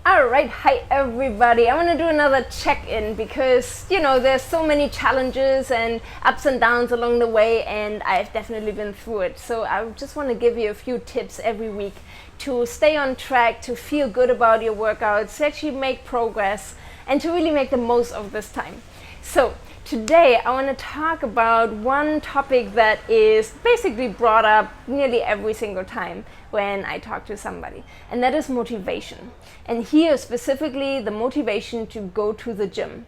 Alright, hi everybody. I want to do another check-in because, there's so many challenges and ups and downs along the way, and I've definitely been through it. So I just want to give you a few tips every week to stay on track, to feel good about your workouts, to actually make progress, and to really make the most of this time. So today I want to talk about one topic that is basically brought up nearly every single time when I talk to somebody, and that is motivation. And here specifically the motivation to go to the gym.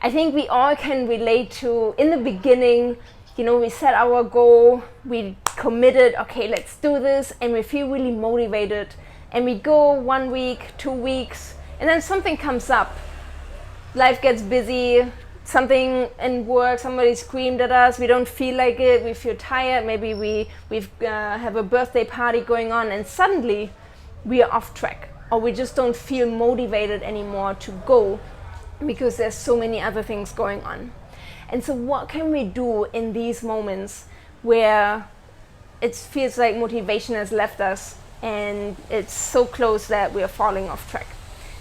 I think we all can relate to, in the beginning, we set our goal, we committed, okay, let's do this, and we feel really motivated, and we go 1 week, 2 weeks, and then something comes up. Life gets busy, something in work, somebody screamed at us, we don't feel like it, we feel tired, maybe we have a birthday party going on, and suddenly we are off track, or we just don't feel motivated anymore to go because there's so many other things going on. And so what can we do in these moments where it feels like motivation has left us and it's so close that we are falling off track?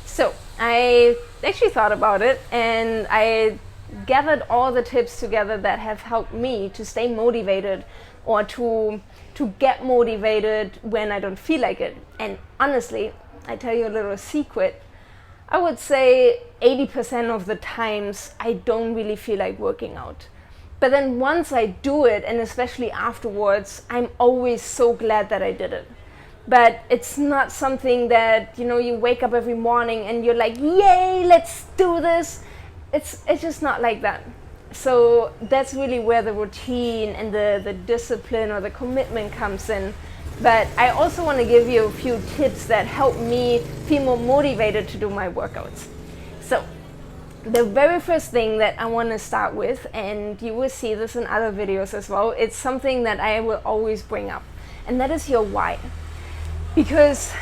So I actually thought about it, and I gathered all the tips together that have helped me to stay motivated, or to get motivated when I don't feel like it. And honestly, I tell you a little secret, I would say 80% of the times I don't really feel like working out. But then once I do it, and especially afterwards, I'm always so glad that I did it. But it's not something that, you wake up every morning and you're like, yay, let's do this. It's just not like that. So that's really where the routine and the discipline or the commitment comes in. But I also want to give you a few tips that help me feel more motivated to do my workouts. So the very first thing that I want to start with, and you will see this in other videos as well, it's something that I will always bring up, and that is your why. Because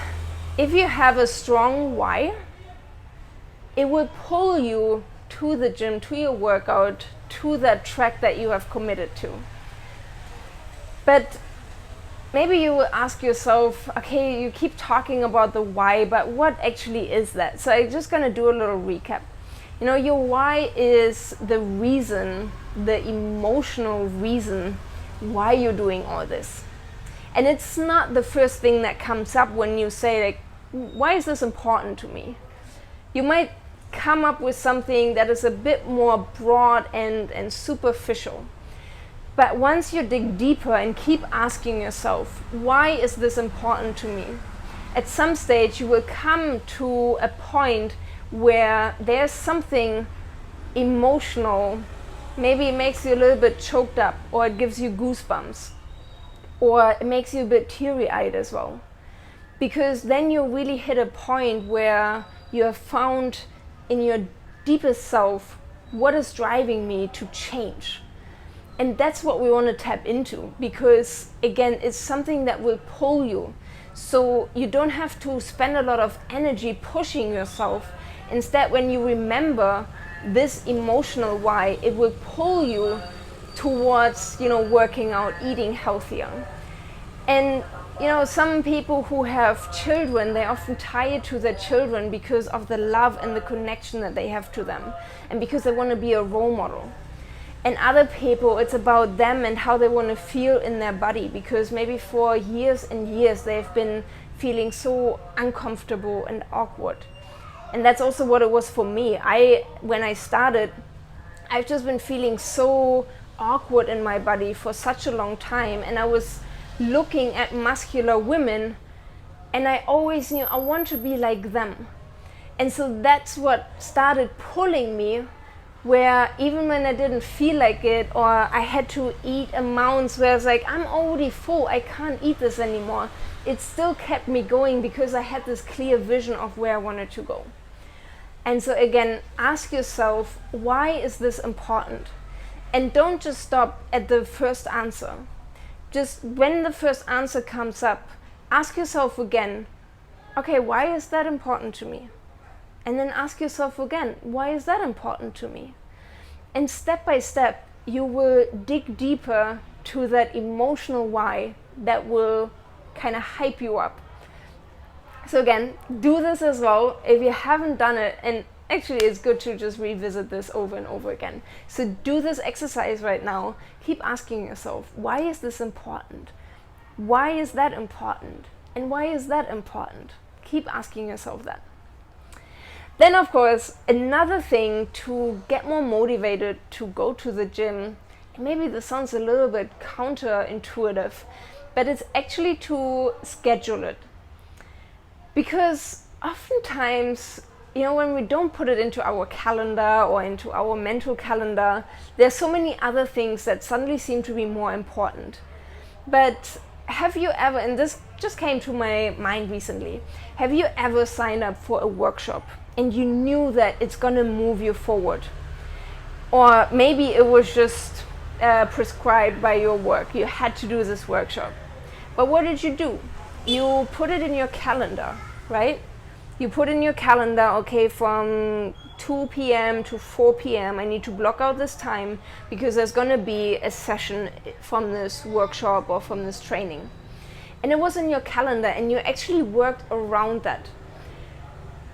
if you have a strong why, it will pull you to the gym, to your workout, to that track that you have committed to. But maybe you will ask yourself, okay, you keep talking about the why, but what actually is that? So I'm just going to do a little recap. Your why is the reason, the emotional reason why you're doing all this. And it's not the first thing that comes up when you say, like, why is this important to me? You might come up with something that is a bit more broad and superficial. But once you dig deeper and keep asking yourself, why is this important to me? At some stage you will come to a point where there's something emotional, maybe it makes you a little bit choked up, or it gives you goosebumps, or it makes you a bit teary-eyed as well. Because then you really hit a point where you have found in your deepest self what is driving me to change. And that's what we want to tap into, because again, it's something that will pull you. So you don't have to spend a lot of energy pushing yourself. Instead, when you remember this emotional why, it will pull you towards, working out, eating healthier. And some people who have children, they often tie it to their children because of the love and the connection that they have to them, and because they want to be a role model. And other people, it's about them and how they want to feel in their body, because maybe for years and years they've been feeling so uncomfortable and awkward. And that's also what it was for me. When I started, I've just been feeling so awkward in my body for such a long time, and I was looking at muscular women, and I always knew I want to be like them. And so that's what started pulling me, where even when I didn't feel like it, or I had to eat amounts where I was like, I'm already full, I can't eat this anymore, it still kept me going because I had this clear vision of where I wanted to go. And so again, ask yourself, why is this important? And don't just stop at the first answer. Just when the first answer comes up, ask yourself again, okay, why is that important to me? And then ask yourself again, why is that important to me? And step by step, you will dig deeper to that emotional why that will kind of hype you up. So again, do this as well if you haven't done it, and actually it's good to just revisit this over and over again. So do this exercise right now. Keep asking yourself, why is this important? Why is that important? And why is that important? Keep asking yourself that. Then of course, another thing to get more motivated to go to the gym, maybe this sounds a little bit counterintuitive, but it's actually to schedule it. Because oftentimes, when we don't put it into our calendar or into our mental calendar, there's so many other things that suddenly seem to be more important. But have you ever, and this just came to my mind recently, have you ever signed up for a workshop and you knew that it's going to move you forward? Or maybe it was just prescribed by your work. You had to do this workshop. But what did you do? You put it in your calendar, right? You put in your calendar, okay, from 2 p.m. to 4 p.m. I need to block out this time because there's going to be a session from this workshop or from this training. And it was in your calendar and you actually worked around that.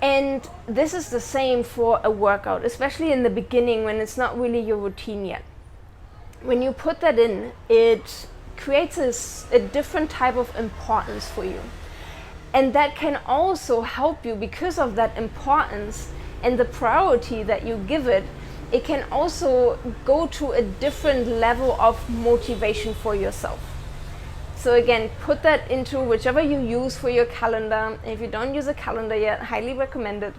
And this is the same for a workout, especially in the beginning when it's not really your routine yet. When you put that in, it creates a different type of importance for you. And that can also help you, because of that importance and the priority that you give it, it can also go to a different level of motivation for yourself. So again, put that into whichever you use for your calendar. If you don't use a calendar yet, highly recommend it.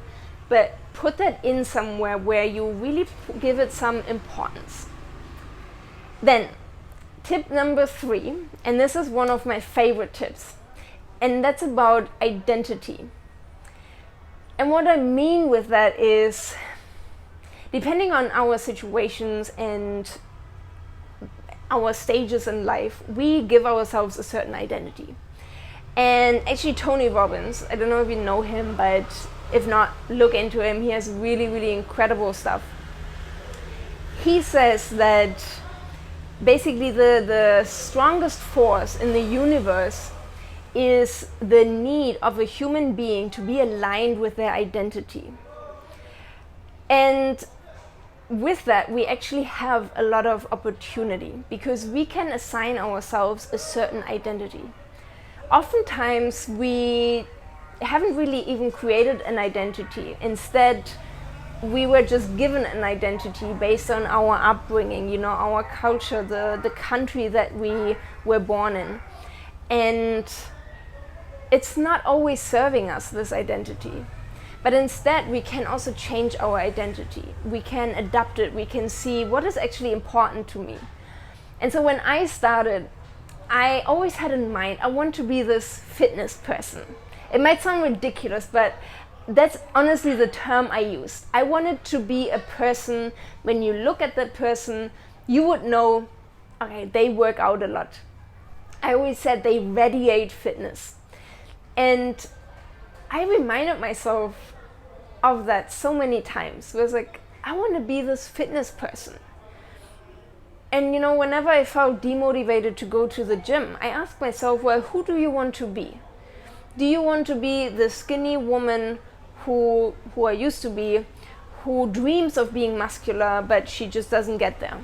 But put that in somewhere where you really give it some importance. Then, tip number 3, and this is one of my favorite tips, and that's about identity. And what I mean with that is, depending on our situations and our stages in life, we give ourselves a certain identity. And actually Tony Robbins, I don't know if you know him, but if not, look into him. He has really, really incredible stuff. He says that basically the strongest force in the universe is the need of a human being to be aligned with their identity. And with that, we actually have a lot of opportunity because we can assign ourselves a certain identity. Oftentimes, we haven't really even created an identity. Instead, we were just given an identity based on our upbringing, our culture, the country that we were born in. And it's not always serving us, this identity. But instead, we can also change our identity. We can adapt it. We can see what is actually important to me. And so when I started, I always had in mind, I want to be this fitness person. It might sound ridiculous, but that's honestly the term I used. I wanted to be a person, when you look at that person, you would know, okay, they work out a lot. I always said they radiate fitness. And I reminded myself of that so many times. It was like, I want to be this fitness person. And whenever I felt demotivated to go to the gym, I asked myself, well, who do you want to be? Do you want to be the skinny woman who I used to be, who dreams of being muscular, but she just doesn't get there?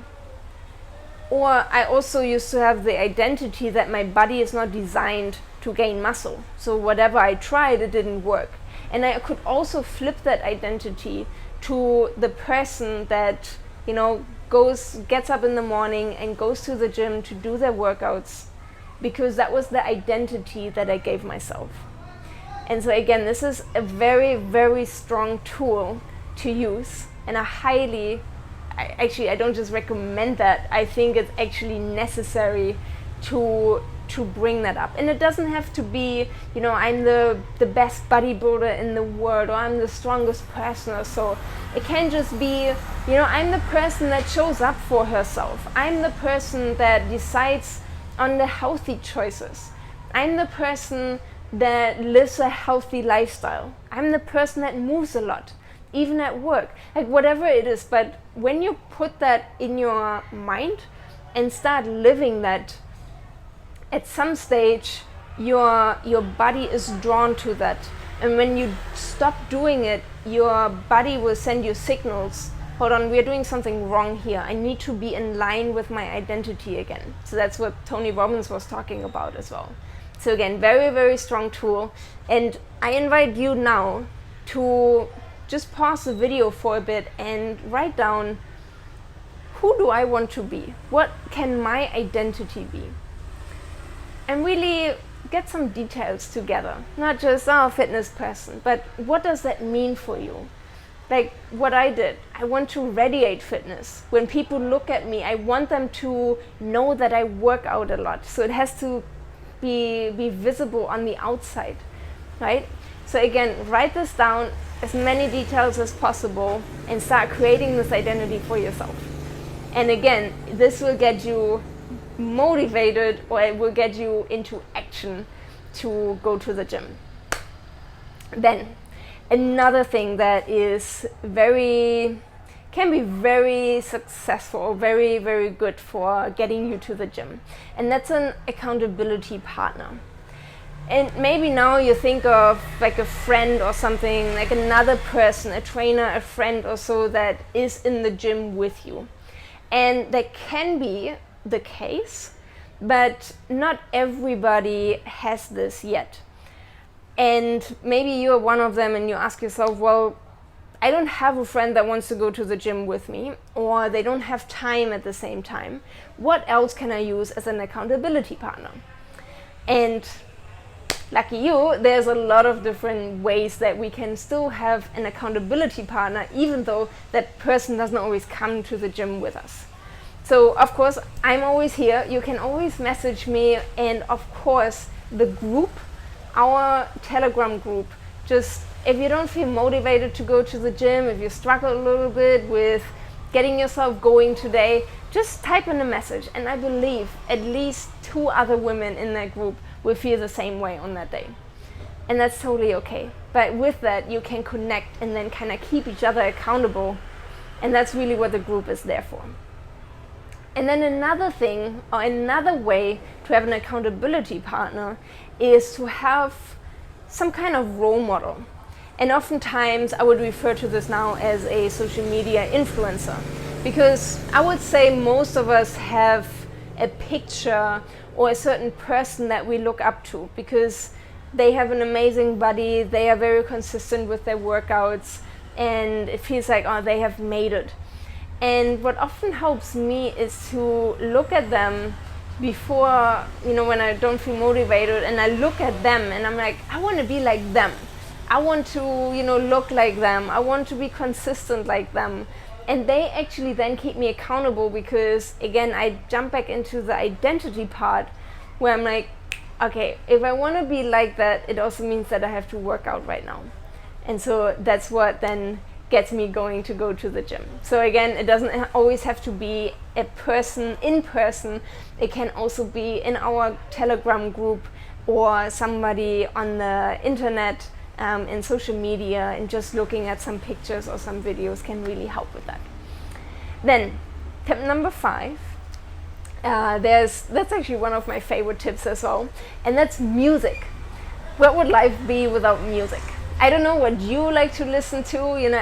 Or I also used to have the identity that my body is not designed to gain muscle. So whatever I tried, it didn't work. And I could also flip that identity to the person that, gets up in the morning and goes to the gym to do their workouts, because that was the identity that I gave myself. And so again, this is a very, very strong tool to use, and I don't just recommend that, I think it's actually necessary to bring that up. And it doesn't have to be, I'm the best bodybuilder in the world, or I'm the strongest person or so. It can just be, I'm the person that shows up for herself. I'm the person that decides on the healthy choices. I'm the person that lives a healthy lifestyle. I'm the person that moves a lot, even at work, like whatever it is. But when you put that in your mind and start living that, at some stage your body is drawn to that. And when you stop doing it, your body will send you signals. Hold on, we're doing something wrong here. I need to be in line with my identity again. So that's what Tony Robbins was talking about as well. So again, very, very strong tool. And I invite you now to just pause the video for a bit and write down, who do I want to be? What can my identity be? And really get some details together. Not just, a fitness person, but what does that mean for you? Like what I did, I want to radiate fitness. When people look at me, I want them to know that I work out a lot. So it has to be visible on the outside, right? So again, write this down, as many details as possible, and start creating this identity for yourself. And again, this will get you motivated, or it will get you into action to go to the gym. Then another thing that can be very successful, very, very good for getting you to the gym, and that's an accountability partner. And maybe now you think of like a friend or something, like another person, a trainer, a friend or so that is in the gym with you. And that can be the case, but not everybody has this yet. And maybe you're one of them and you ask yourself, well, I don't have a friend that wants to go to the gym with me, or they don't have time at the same time. What else can I use as an accountability partner? And lucky you, there's a lot of different ways that we can still have an accountability partner, even though that person doesn't always come to the gym with us. So of course, I'm always here. You can always message me, and of course, the group, our Telegram group, just if you don't feel motivated to go to the gym, if you struggle a little bit with getting yourself going today, just type in a message, and I believe at least 2 other women in that group will feel the same way on that day. And that's totally okay. But with that, you can connect and then kind of keep each other accountable, and that's really what the group is there for. And then another thing, or another way to have an accountability partner, is to have some kind of role model. And oftentimes I would refer to this now as a social media influencer, because I would say most of us have a picture or a certain person that we look up to, because they have an amazing body, they are very consistent with their workouts, and it feels like, oh, they have made it. And what often helps me is to look at them before, when I don't feel motivated, and I look at them and I'm like, I want to be like them. I want to, look like them. I want to be consistent like them. And they actually then keep me accountable, because again, I jump back into the identity part where I'm like, okay, if I want to be like that, it also means that I have to work out right now. And so that's what then gets me going to go to the gym. So again, it doesn't always have to be a person in person. It can also be in our Telegram group, or somebody on the internet, in social media, and just looking at some pictures or some videos can really help with that. Then tip number 5, that's actually one of my favorite tips as well, and that's music. What would life be without music? I don't know what you like to listen to,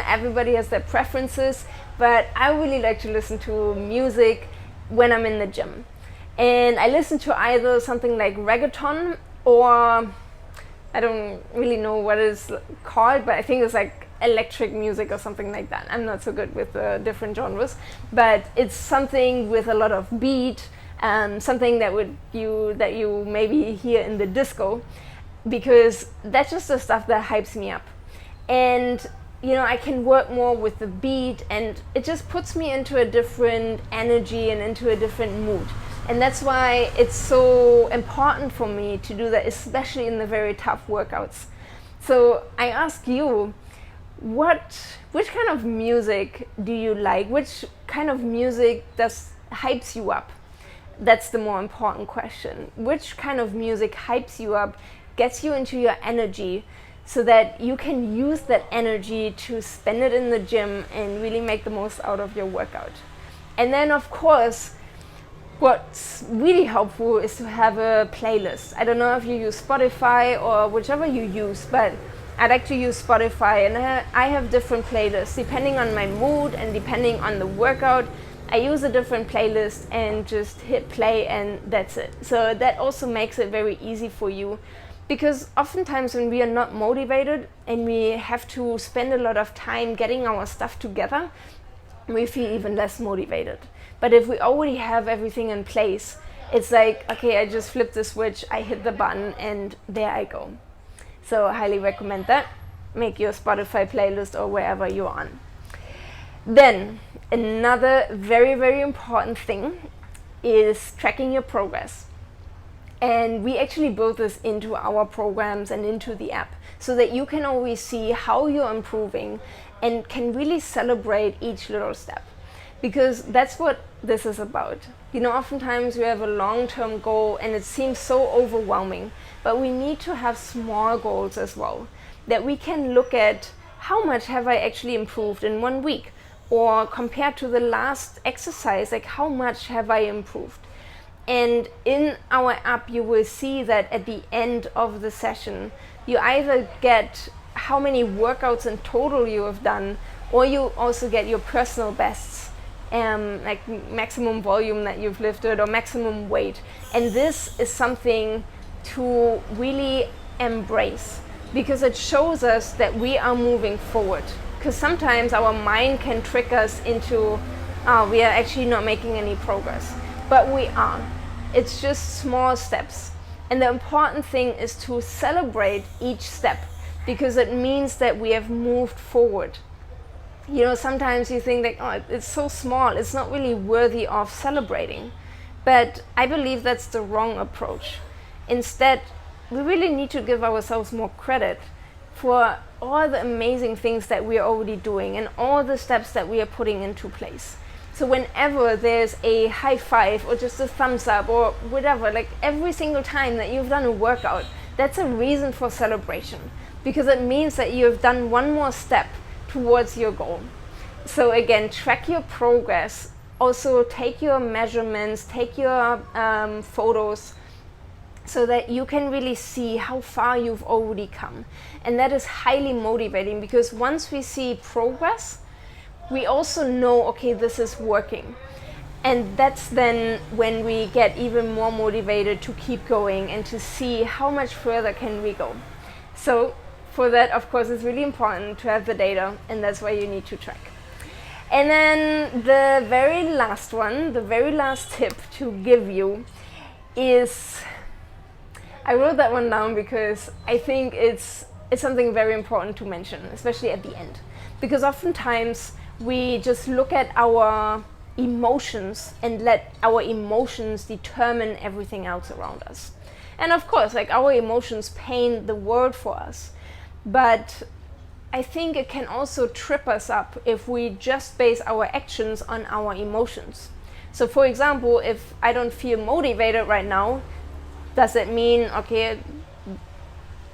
everybody has their preferences, but I really like to listen to music when I'm in the gym. And I listen to either something like reggaeton, or I don't really know what it's called, but I think it's like electric music or something like that. I'm not so good with the different genres, but it's something with a lot of beat, something that you maybe hear in the disco, because that's just the stuff that hypes me up. And I can work more with the beat, and it just puts me into a different energy and into a different mood. And that's why it's so important for me to do that, especially in the very tough workouts. So I ask you, which kind of music do you like? Which kind of music hypes you up? That's the more important question. Which kind of music hypes you up, gets you into your energy, so that you can use that energy to spend it in the gym and really make the most out of your workout? And then of course, what's really helpful is to have a playlist. I don't know if you use Spotify or whichever you use, but I like to use Spotify, and I have different playlists depending on my mood and depending on the workout. I use a different playlist and just hit play, and that's it. So that also makes it very easy for you, because oftentimes when we are not motivated and we have to spend a lot of time getting our stuff together, we feel even less motivated. But if we already have everything in place, it's like, okay, I just flip the switch, I hit the button, and there I go. So I highly recommend that. Make your Spotify playlist or wherever you're on. Then another very, very important thing is tracking your progress. And we actually built this into our programs and into the app so that you can always see how you're improving and can really celebrate each little step. Because that's what this is about. You know, oftentimes we have a long-term goal and it seems so overwhelming, but we need to have small goals as well, that we can look at how much have I actually improved in 1 week, or compared to the last exercise, like how much have I improved. And in our app, you will see that at the end of the session, you either get how many workouts in total you have done, or you also get your personal bests. Like maximum volume that you've lifted or maximum weight. And this is something to really embrace, because it shows us that we are moving forward. Because sometimes our mind can trick us into, we are actually not making any progress. But we are. It's just small steps. And the important thing is to celebrate each step, because it means that we have moved forward. You know, sometimes you think like, oh, it's so small, it's not really worthy of celebrating. But I believe that's the wrong approach. Instead, we really need to give ourselves more credit for all the amazing things that we are already doing and all the steps that we are putting into place. So whenever there's a high five or just a thumbs up or whatever, like every single time that you've done a workout, that's a reason for celebration, because it means that you have done one more step towards your goal. So again, track your progress. Also take your measurements, take your photos, so that you can really see how far you've already come. And that is highly motivating, because once we see progress, we also know, okay, this is working. And that's then when we get even more motivated to keep going and to see how much further can we go. So for that, of course, it's really important to have the data, and that's why you need to track. And then the very last one, the very last tip to give you is, I wrote that one down because I think it's something very important to mention, especially at the end. Because oftentimes we just look at our emotions and let our emotions determine everything else around us. And of course, like, our emotions paint the world for us. But I think it can also trip us up if we just base our actions on our emotions. So for example, if I don't feel motivated right now, does it mean, okay,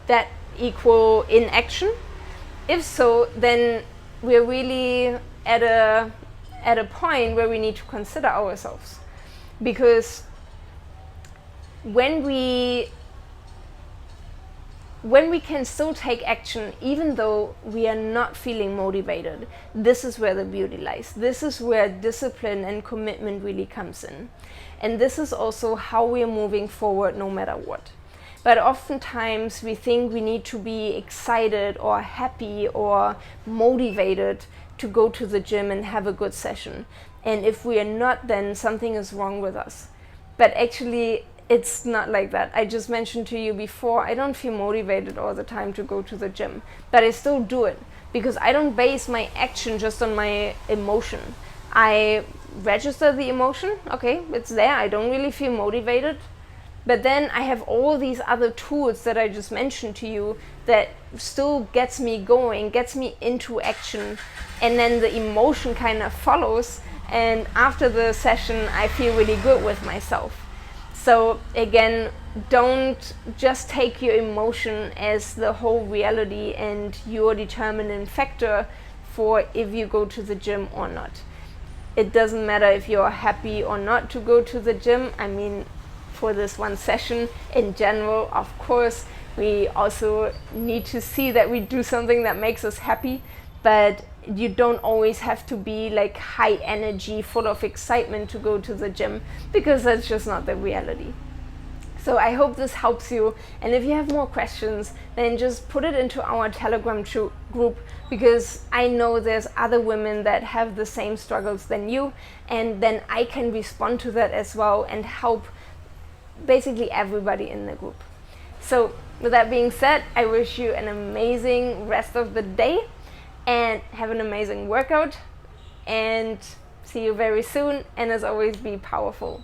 that equal inaction? If so, then we're really at a point where we need to consider ourselves. Because when we can still take action even though we are not feeling motivated, this is where the beauty lies. This is where discipline and commitment really comes in. And this is also how we are moving forward no matter what. But oftentimes we think we need to be excited or happy or motivated to go to the gym and have a good session. And if we are not, then something is wrong with us. But actually, it's not like that. I just mentioned to you before, I don't feel motivated all the time to go to the gym, but I still do it because I don't base my action just on my emotion. I register the emotion, okay, it's there, I don't really feel motivated, but then I have all these other tools that I just mentioned to you that still gets me going, gets me into action, and then the emotion kind of follows, and after the session I feel really good with myself. So again, don't just take your emotion as the whole reality and your determining factor for if you go to the gym or not. It doesn't matter if you're happy or not to go to the gym. I mean, for this one session in general, of course, we also need to see that we do something that makes us happy, but you don't always have to be like high energy, full of excitement to go to the gym, because that's just not the reality. So I hope this helps you, and if you have more questions, then just put it into our Telegram group, because I know there's other women that have the same struggles than you, and then I can respond to that as well and help basically everybody in the group. So with that being said, I wish you an amazing rest of the day and have an amazing workout, and see you very soon, and as always, be powerful.